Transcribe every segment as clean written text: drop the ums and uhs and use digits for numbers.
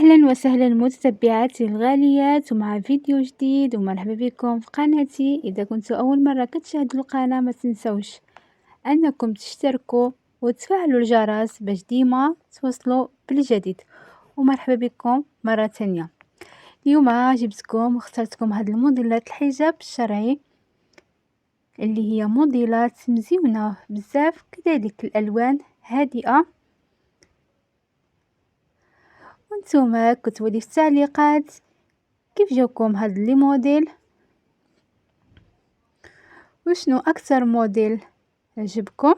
أهلا وسهلا متتبعاتي الغاليات ومع فيديو جديد ومرحبا بكم في قناتي. إذا كنتوا أول مرة كتشاهدوا القناة ما تنسوش أنكم تشتركوا وتفعلوا الجرس باش ديما توصلوا بالجديد. ومرحبا بكم مرة تانية. اليوم جبتكم واخترتكم هاد الموديلات الحجاب الشرعي اللي هي موديلات مزيونة بزاف، كذلك الألوان هادئة. وانتوما كتبوا لي في التعليقات كيف جاكم هاد لي موديل، وشنو اكثر موديل عجبكم.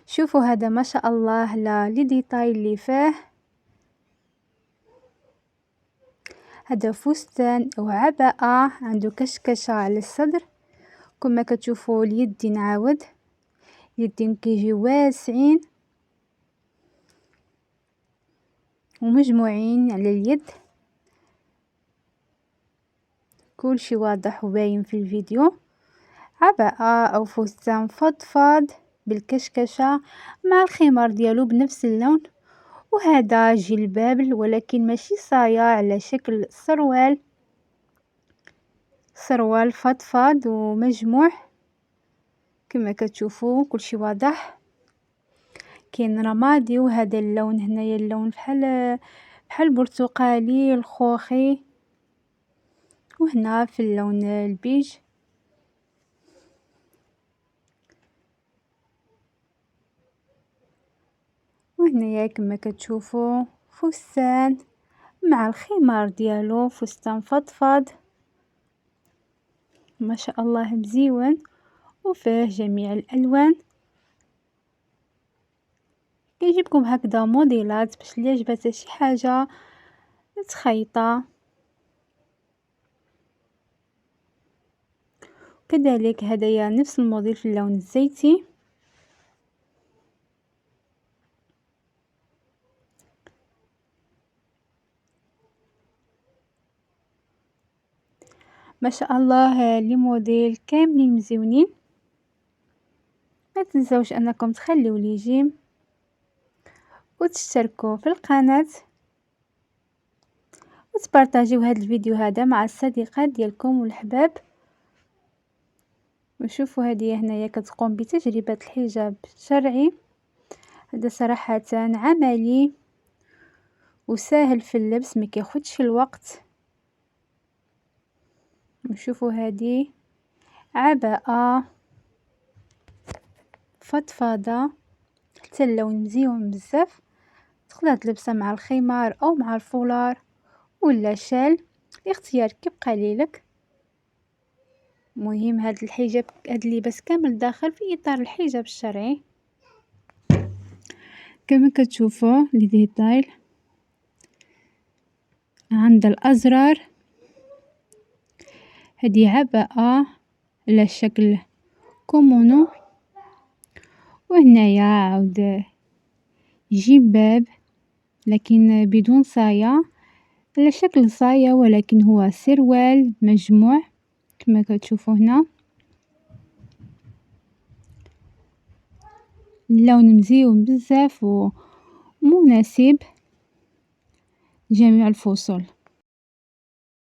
شوفوا هذا ما شاء الله لا لي ديتاي اللي فيه، هذا فستان او عباءة عنده كشكشة على الصدر. كما كتشوفوا اليدين عاود اليدين كيجيو واسعين ومجموعين على اليد، كل شي واضح وباين في الفيديو. عباءة او فستان فضفاض بالكشكشة مع الخمار ديالو بنفس اللون. وهذا جلباب ولكن ماشي صايا، على شكل سروال فضفاض ومجموع كما كتشوفوا كل شي واضح. كاين رمادي وهذا اللون هنايا اللون بحال برتقالي الخوخي، وهنا في اللون البيج. وهنايا كما كتشوفوا فستان مع الخمار ديالو، فستان فضفاض ما شاء الله مزيون وفيه جميع الالوان. كيجيبكم هكذا موديلات باش اللي عجبتها شي حاجه تخيطها. كذلك هدايا نفس الموديل في اللون الزيتي. ما شاء الله لي موديل كاملين مزيونين. ما تنسوش انكم تخليوا لي جيم وتشتركوا في القناة وتبارطاجيو هذا الفيديو هذا مع الصديقات ديالكم والحباب. وشوفوا هذه هنايا كتقوم بتجربة الحجاب الشرعي. هذا صراحة عملي وسهل في اللبس، ما كياخدش الوقت. وشوفوا هذه عباءة فضفاضة، حتى اللون مزيون بزاف. تقدر تلبسها مع الخمار او مع الفولار ولا شال، الاختيار كيبقى ليلك. مهم هذا الحجاب هذا اللباس كامل داخل في اطار الحجاب الشرعي. كما كتشوفوا لي ديتايل عند الازرار. هذه عباءة على شكل كومونو، وهنايا عاود جلباب لكن بدون صايا، على شكل صايا ولكن هو سروال مجموع كما كتشوفوا هنا. اللون مزيون بزاف ومناسب جميع الفصول.